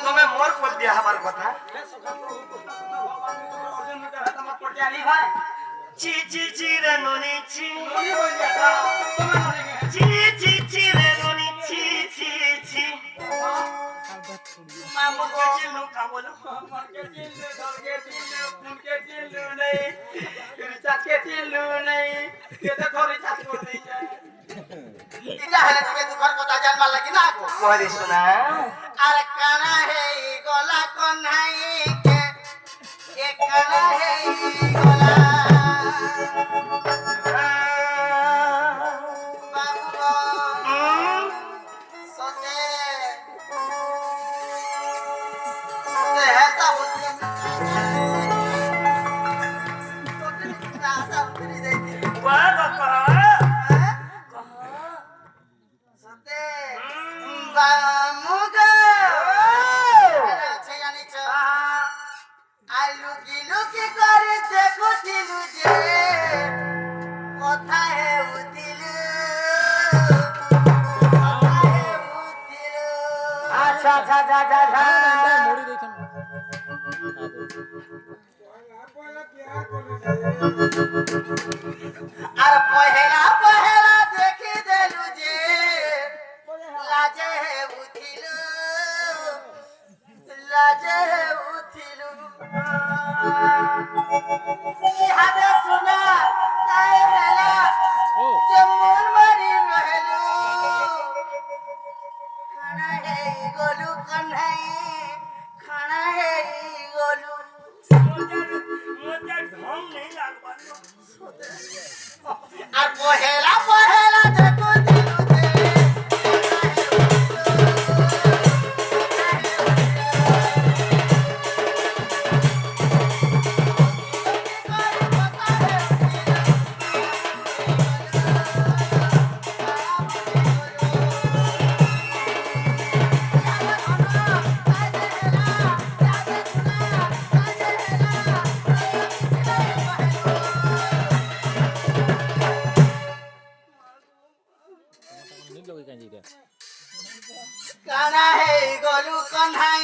তুমি মোর বল দিয়া আমার কথা চি চি চি রে ননি চি চি চি চি রে ননি চি চি চি মামু কে চিল্লু কা বলো মাকে চিল্লু ধরকে চিল্লু ফুলকে চিল্লু নাই চাকে চিল্লু নাই কেতে ধরে চাক করে যায় ইটা হলে তুমি দুঃখের কথা জানবার লাগি না গো কই শোনা আর কানা হে গলা কন্হাই কে এক কানা হে গলা আর পহেলা পহেলা দেখি দেলু যে লাজে উঠিল হাতে শোনা তাই হেলা যে মন মারি রহেলু খানা হেই গলু কন্হাই খানা হেই গলু আর পহেলা পহেলা দেখো দিলু যে কানা হে গলু কন্হাই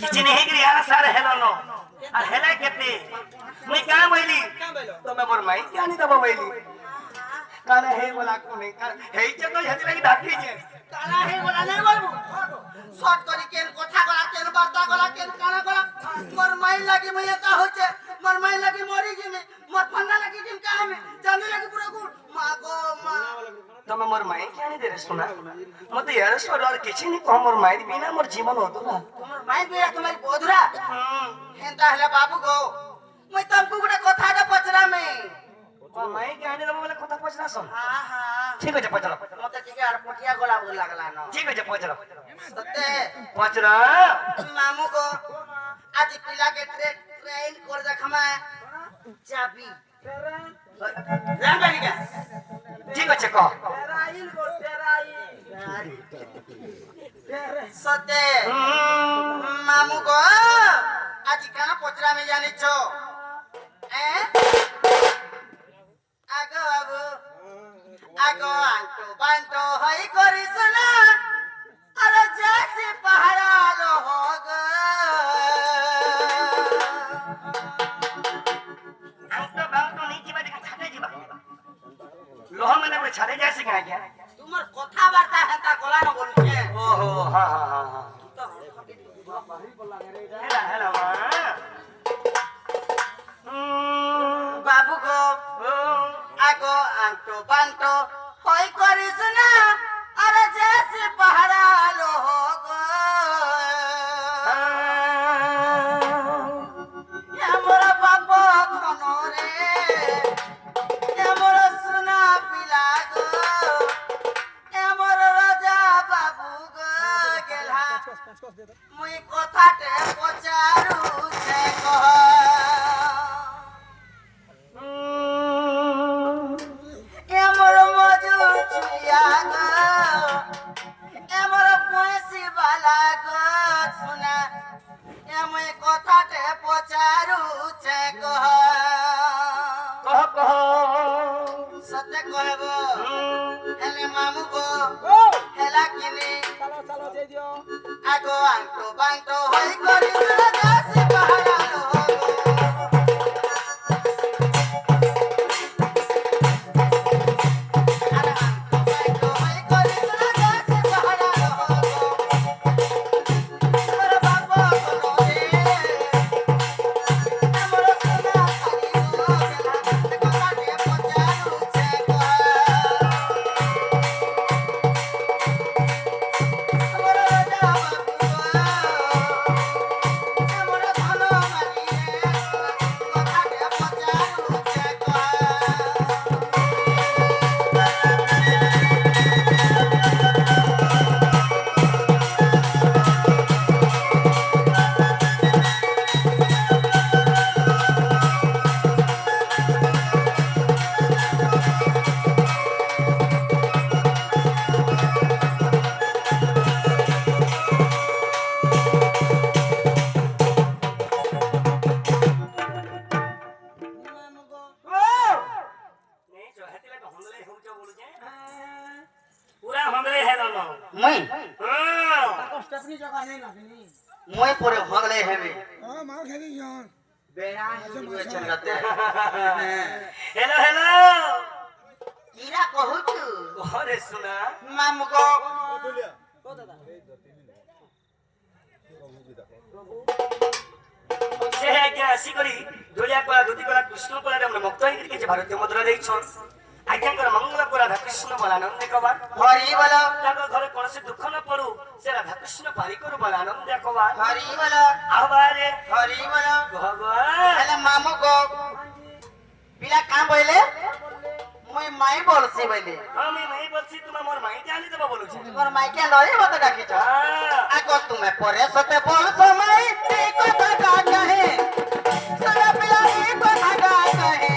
किसी नहीं कि यार सारे हेलो नो और हेला केते मुई का बोली तो मैं बोल माई क्या नहीं दबा बोली काना हे बोला को नहीं हे जे तो हेती लगी धाकी जे काना हे बोला नहीं बोलबो शॉर्ट करी केन কথা গলা কেন বার্তা গলা কেন কানা গলা मोर माई लगी मैं का होचे मोर माई लगी मरी जिमे मोर फन्ना लगी जिम का हमें चांदी लगी पूरा गुड़ मां को मां तमे मोर माई क्या नहीं दे रे सुना मते यार सोर और किछि नहीं को मोर माई बिना मोर जीवन होतो ना मोर माई बिना तुम्हारी बोधरा हेंता हले बाबू गो मैं तुमको गुडे कथाटा पचरा में मोर माई क्या नहीं दबो बोले कथा पचरा सुन हां हां ठीक है पचरा मते ठीक है और पटिया गोला बोल लागला न ठीक है पचरा सते पचरा मामू को आज पिला के ट्रेन कर देखमा चाबी रामबाड़ी का ठीक আছে কহ তেরাইল গো তেরাইল সতে মামু গো আজি কানা পচরা মে জানিছো আগো বাবু আগো আন্টো বান্টো হই করিস না আরে যাসি পাহাড় আংটো বাংটো হই করিস না আরে জেসি পাহাড়ালো গো আমার বাপ খনরে আমার সোনা পিলা গো আমার রাজা বাবু গো গেলা মুই কথাতে পচারুছে গো আমার মজুর চুলিয়া গো আমার পয়সি বালা গো সোনা এমই কথাতে পচারুছে গো সত্যি কহব হেলে মামু গো হেলা কিনি আগো আংটো বাংটো হই করি গাছি পাহাড়ালো মই পরে ভাগলে হেবে মার খেলি যান বেড়া চল গতে हेलो हेलो কিরা কহুছু ঘরে শোনা মামু গো সে আজ্ঞা আসি করি ধুলিয়া করা ধুতি করা কৃষ্ণ করা আমরা মুক্ত হয়ে কিছু ভারতীয় মুদ্রা ଦେଇছন আজ্ঞাଙ୍କର ମଙ୍ଗଳ ପୁରା ରାଧାକୃଷ୍ଣ ବଲାନନ୍ଦ କବାର হরি বল ତାଙ୍କ ଘରେ କୌଣସି ଦୁଃଖ ନ ପଡୁ ସେ ରାଧାକୃଷ୍ଣ ପାରି କରୁ ବଲାନନ୍ଦ କବାର হরি বল ଆହ୍ବାରେ হরি বল ଭଗବାନ হেলে মামু গো পিলা কাম বইলে মুই মাই বলছি বইলে আমি মাই বলছি তুমি মোর মাই জানি দেব বলুছি তোমার মাইকে লই মত ডাকিছ আগো তুমি পরে সতে বলছ মাই এই কথা কা কহে সারা পিলা এই কথা কা কহে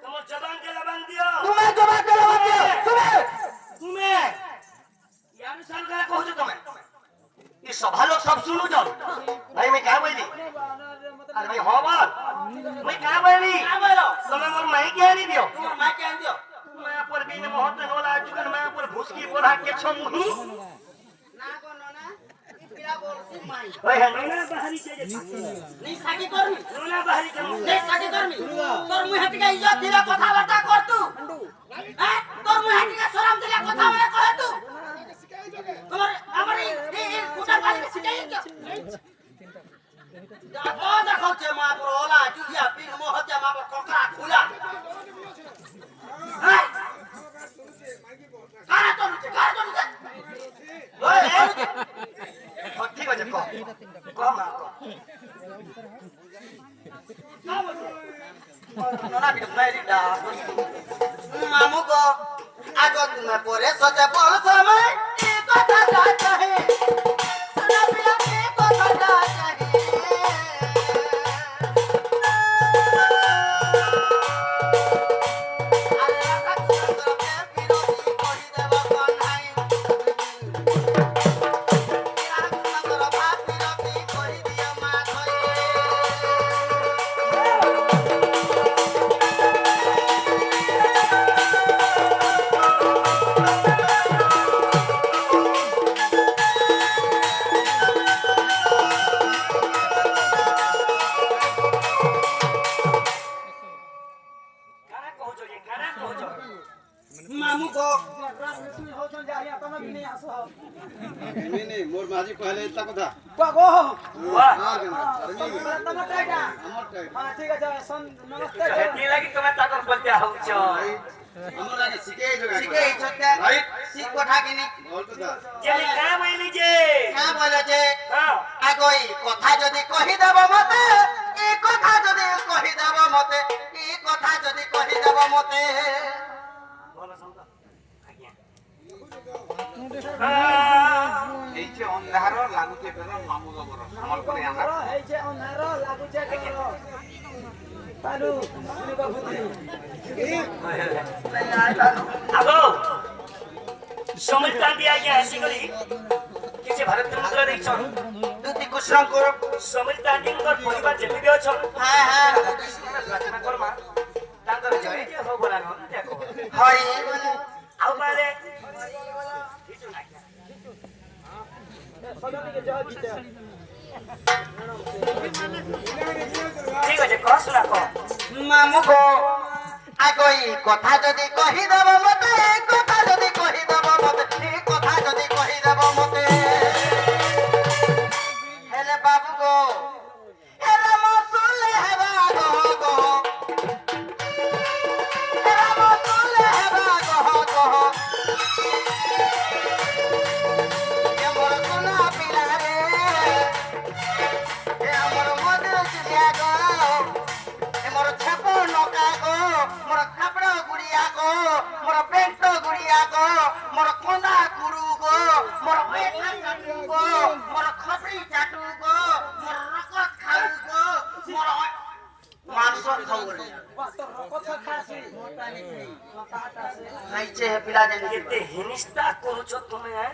তোমার জবান কে লবান দিও তুমি ইয়ার সরকার কହୁଛ তুমি ये सभा लोग सब सुनो जाओ भाई मैं क्या बोली अरे भाई हो बात मैं क्या बोली तुम्हें मोर माई क्या नहीं दियो তোমার মাইকে আন দিও मैं पर भी ने मोहत होला जुगन मैं पर भूसकी बोला के छमु না গো ননা পিলা বলছি মাই ओए नोना बाहरी से নি সাকি করমি नोना बाहरी के নে সাকি করমি তোর মুই হাটিকা ইজ্জত দিলা কথা বার্তা কর তু হ্যাঁ তোর মুই হাটিকা শরম দিলা কথা বলে কহ তু তোমার আমার এই কুটার বাড়ি শিখাই দেখো দেখো যে মা বলা জুহিয়া পিন মোহতে মা কোকড়া খুলা হ্যাঁ কারা তো ওই ঠিক আছে কম না নোনা বিট মাইরি দা মামু গো আগো তুমি পরে সতে বল সময় এই কথা কহে সারা পিলা এই কথা কহে যে কইলে তা কথা বাগো বাহ তোমার টাইটা আমারটাই হ্যাঁ ঠিক আছে নমস্তে হেতি লাগি তুমি তাকর বলতে হউছ আমার আগে শিখেই যোগা শিখে ইচ্ছতে রাইট শিখ কথা কিনি বল কথা যে কা বইলি যে হ্যাঁ বলেছে হ্যাঁ আগই কথা যদি কহি দেব মতে এই কথা যদি কহি দেব মতে এই কথা যদি কহি দেব মতে বলো শব্দ আজ্ঞা এই যে অন্ধার লাগুছে বের মামু গবর আমল করে আমরা ହେଇছে ଅନ୍ଧାର ଲାଗୁଛେ ଡର ପାଲୁ ଶୁଣି ବାବୁତି আগো সমীর দিয়ে আজ্ঞা আসি করি কিছু ভারত মুদ্রা দেখছন দুটি কুশঙ্কর সমীর দাদিঙ্কর পরিবার যেতে অছ হ্যাঁ হ্যাঁ প্রার্থনা করমা তাঙ্কর জয় যে হো বলা নন দেখো হয় আউ পারে ସଦନୀକେ ଜୟ ଗୀତ ঠিক আছে কস না কো মামু গো আগই কথা যদি কহি দেব মতে এই কথা যদি কহি দেব মতে এই কথা যদি কহি দেব মতে হেলে বাবু গো হেলে মসুলে হেবা গো গো হেলে মসুলে হেবা গো গো এ মোর সোনা পিলা রে এ আমার মধু চিড়িয়া গো এ মোর ছাপ নকা গো মোর খাপড় গুড়িয়া গো মোর পেন্ট গুড়িয়া গো মোর কোন্দা কুড়ু গো মোর পেটা চাটু গো মোর খপড়ি চাটু গো মোর রকত খাউ গো মোর মাংস খাউ গো କଥା ଖାସି খাইছে হে পিলা জানি কেতে হিনিস্তা করুছ তুমি হ্যাঁ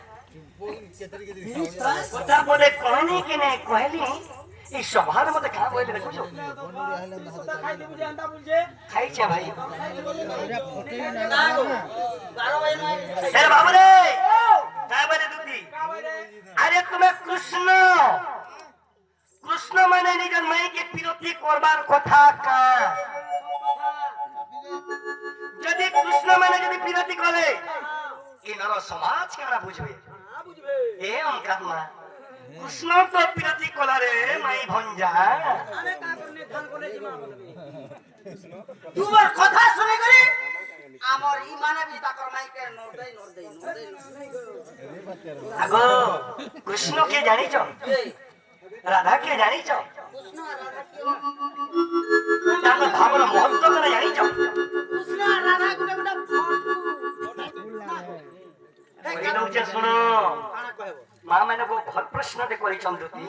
কথা বলে কহনি কি নে কহলি এই সভার মধ্যে খা বলে দেখুছ ସଦା ଖାଇଦେବୁ ଯେ ଏନ୍ତା ବୁଲଛେ খাইছে ভাই না গো 12 বাজে নয় এ বাবু রে কা বলে দুতি আরে তুমি কৃষ্ণ কৃষ্ণ মানে নিজের মাইকে বিরতি করবার কথা কা যদি কৃষ্ণ মানে যদি বিরতি করে এই নর সমাজ কেমন বুঝবে বুঝবে এ অঙ্কার মা কৃষ্ণ তো বিরতি কলারে মাই ভঞ্জা ଆମେ କା କରନେ ଧାନ কোনে জিমা বলবি তোমার কথা শুনে করে আমার ইমানে বি তাকর মাইকে নরদেই আগো কৃষ্ণ কে জানিছ রাধা কে জানিছ কৃষ্ণ রাধা তাঙ্কর ভাবর মহত্ব কেন জানিছ কৃষ্ণ রাধা গুটা গুটা কই দউছে শুনো মা মানে গো ঘর প্রশ্নতে করিছন দুতি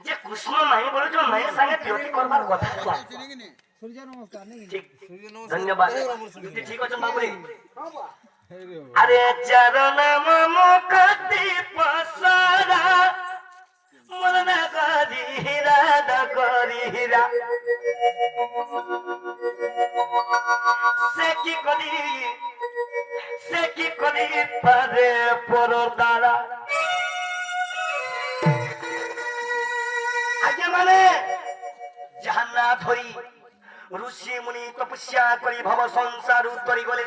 যে কৃষ্ণ নাই বলছ মায়ের সঙ্গে বিরতি করবার কথা ঠিক ধন্যবাদ দুতি ঠিক আছে বাবুরে আরে চরণ মম কতি পসরা মন করি হীরা দ করি হীরা সে কি করি পারে পর দ্বারা আগে মানে যাহার না ধরি ঋষি মুনি তপস্যা করি ভব সংসার উত্তরি গলে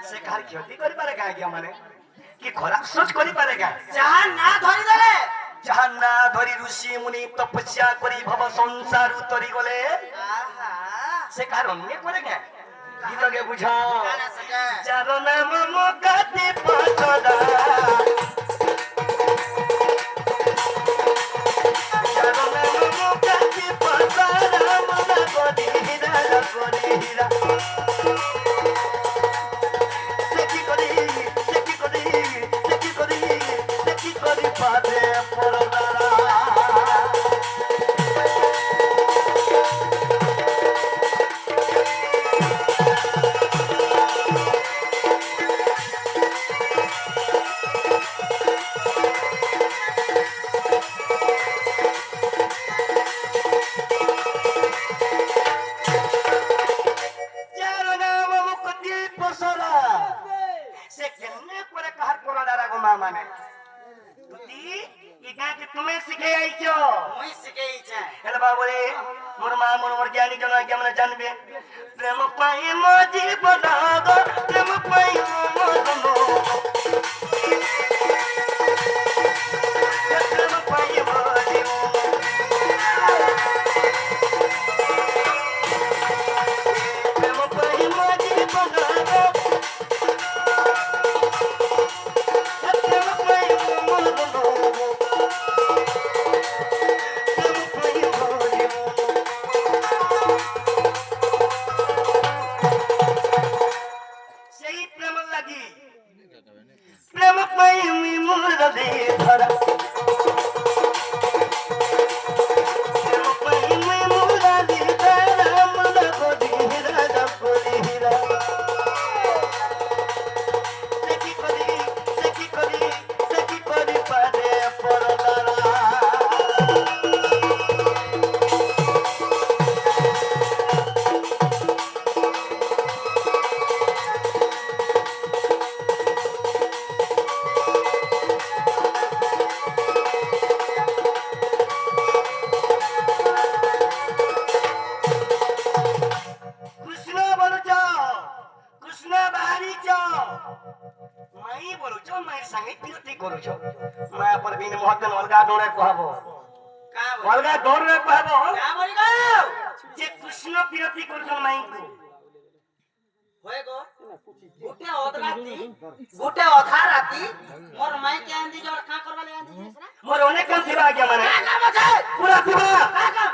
সে কার ক্ষতি করি পারে গা আজ্ঞা মানে কি খরাপ সোচ করি পারে গা যাহা না ধরি দেলে যাহার না ধরি ঋষি মুনি তপস্যা করি ভব সংসার উত্তরি গলে আহা সে কার অন্য করে গা গীতকে বুঝাও কানা সকা যার নাম মুকাতে পাছদা যার নাম মুকাতে পাছদা মন করি হীরা করি হীরা সে কি করি পাবে পরদারা যার নাম মুক্তি পসরা সে কেমনে করে কাহার পরদারা গো মা মানে তুই ইগা কি তুমি শিখে আইছো মুই শিখেইছে হেলে বাবুরে মোর মা মোর জ্ঞানী জন কেমন জানবে প্রেম পাই মো জীবন গো প্রেম পাই মো মন अलगा दौड़े कहबो का बोल अलगा दौड़े कहबो का बोल गो जे कृष्ण प्रियति करछन माई को होए गो गुटे अधा राती मोर माई के आंधी जोर का करबा ले आंधी मोर अनेक काम थिबा आज्ञा माने का बजे पूरा थिबा का काम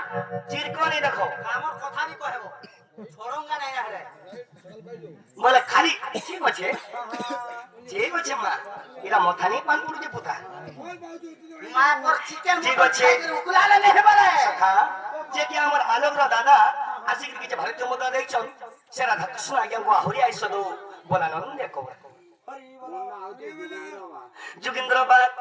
चिरको नहीं देखो हमर कथा भी कहबो छोड़ूंगा नहीं हरे बोले खाली ठीक আছে ঠিক আছে মা এরা মথানি পান পুরুজে পুতা মা মোর চিকেন ঠিক আছে। উকুলালে নেহে বলে সখা যে কি আমার আলোকর দাদা আসিকি কিছু ভারতীয় মুদ্রা দেখছন সে রাধা কৃষ্ণ আজ্ঞাঙ্কু আহুরি আইসদু বলানন দেখো যোগেন্দ্র বাগ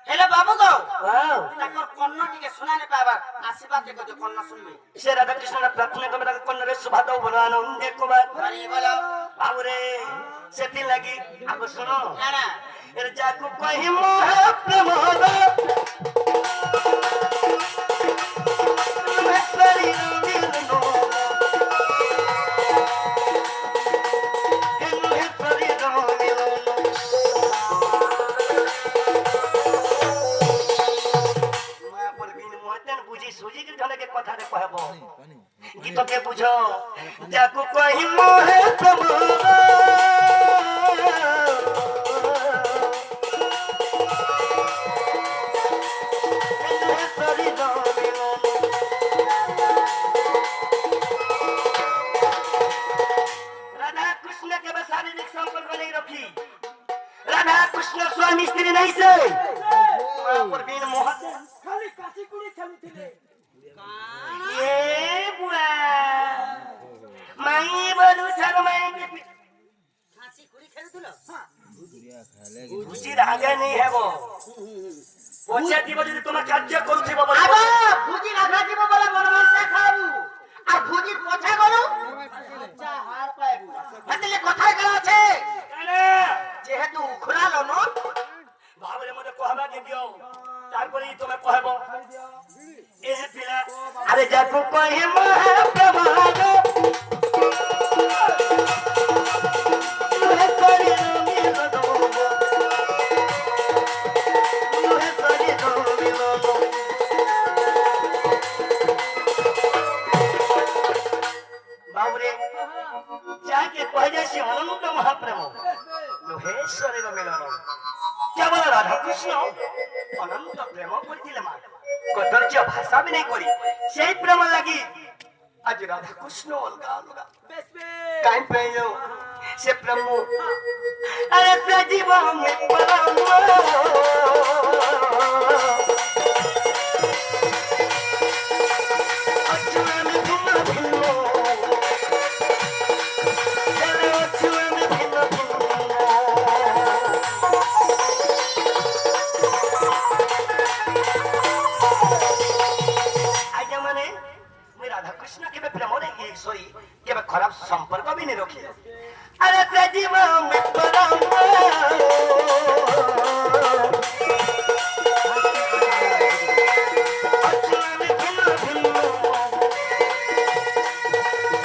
হেলে বাবু গো ওয়াও তাকর কন্ন টিকে শুনা নে পাবার আশীর্বাদ দেখো যে কন্ন শুনবে সে রাধা কৃষ্ণের প্রার্থনা করে তাকে কন্নরে শুভাদৌ বলানন দেখো বাগ হরি বলো বাবুরে সেটি লাগি আগে শোনো না না এর যাকু কহি মোহ প্রেম হল মেসরি মিলনো হেন হেসরি মিলনো মা পরবিন মতেন বুঝি সুজি কি ধনকে কথা রে কহব গীতকে বুঝো যাকু কহি মোহ প্রেম হল राधा कृष्ण के बस शारीरिक संपर्क नहीं रखी राधा कृष्ण स्वामी स्त्री नहीं से परवीन मोहन খালি কাশি কুড়ি খেলুছিলে ये बुआ माई बोलू छर माई के হাসি কুড়ি খেলুছিল बुझी आगे नहीं है वो পৌঁছে দিব যদি তোমার কার্য করুথিব বলে আগো ভুজি রাধা দিব বলে মন মনসা খাবু আর ভুজি পছা গলু আচ্ছা হার পাইবু হাতেলে কথাই গলা আছে কানে যেহেতু উখড়ালো ন ভাবলে মতে কহবা কে দিও তারপরে তুমি কহব এ পিলা আরে যাকু কহি মহা প্রভাগ তুহে সরি রমি রদব তুহে সরি রমি রদব বাবুরে যাকে কহে যাসি অনন্ত মহাপ্রেম লোহেশ্বরের মিলন কেবল রাধা কৃষ্ণ অনন্ত প্রেম করেছিলেন মা কদর্য ভাষা भी नहीं করি সেই প্রেম লাগি আজ রাধা কৃষ্ণ অলগা অলগা বেশ বেশ কাই প্রেম সে প্রেম আরে সজীব মে পরম আচ্ছা আমি ভিন্ন ভিন্ন হেলে আচ্ছা আমি ভিন্ন ভিন্ন आज्ञा माने मैं राधा कृष्ण के प्रेम नहीं सॉरी के खराब संपर्क भी नहीं रखी अरे सजीव में परम अच्छुआ में भिन्न भिन्न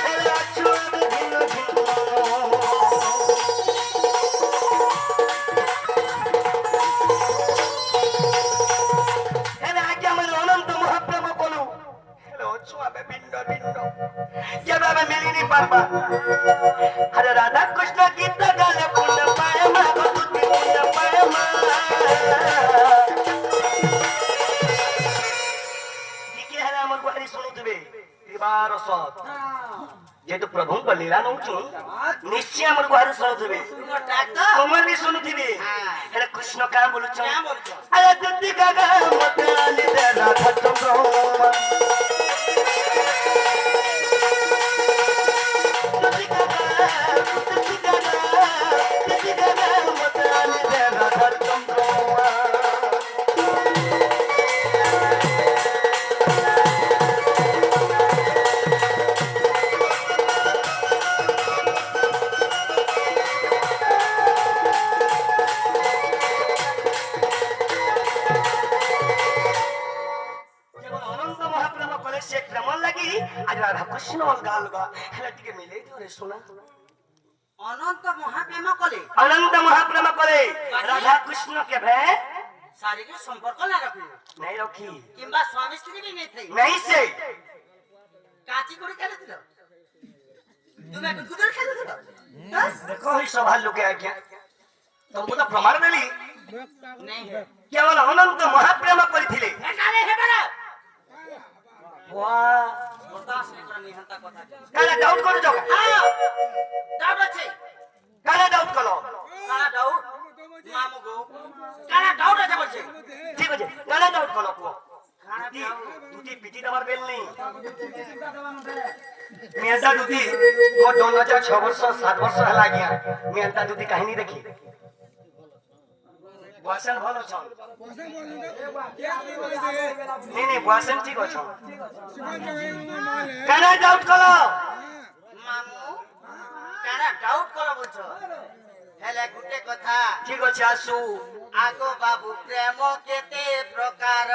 अरे अच्छुआ में भिन्न भिन्न आज्ञा माने अनंत महाप्रभु कोलू हेलो छुआ में भिन्न भिन्न जब हमें मिली नहीं पारबा अरे राधा कृष्ण गीत गाले पुण्य पाए मा भक्ति पुण्य पाए मा ठीक है हमर गुहारी सुनुतबे दिवार सत जेतु प्रभु को लीला नउछु निश्चय हमर गुहारी सुनुतबे ডাক্তার तुमर भी सुनुतबे अरे कृष्ण का बोलुछ क्या बोलছো अरे दत्ती गागा मत आनी दे राधा चंद्र অনন্ত মহাপ্রেম কলে সে প্রেম লাগি আজ রাধা কৃষ্ণ অলগা অলগা হেলা টিকে মিলে দিও রে শোনা অনন্ত মহাপ্রেম কলে অনন্ত মহাপ্রেম করে রাধা কৃষ্ণ কে ভে শারীরিক সম্পর্ক না রাখি नहीं रखी কিংবা স্বামী স্ত্রী भी नहीं थी नहीं से কাচি করে খেলেছিল তুমি একটু গুদর খেলেছিল देखो ही सवाल लोग आ गया तुमको तो प्रमाण मिली नहीं है केवल अनंत महाप्रेम करिथिले এখানে হেবে না वाह বরদাস করে নিহন্তা কথা काला डाउट करो जो হ্যাঁ ডাউট আছে काला डाउट करो কারা ডাউট মামু গো কারা ডাউট আছে বলছে ठीक है काला डाउट करो को কারা ডাউট দুটি পিটি দেবার বেল নেই মেয়েটা দুটি ও 2006 বর্ষ 7 বর্ষ হেলা গিয়া মেয়েটা দুটি কাহিনী দেখি বয়সন ভালো ছন नहीं नहीं বয়সন ঠিক আছে কালা ডাউট করো মামু কারা ডাউট করে বলছো হেলে গুটে কথা ঠিক আছে আসু আগো বাবু প্রেম কেতে প্রকার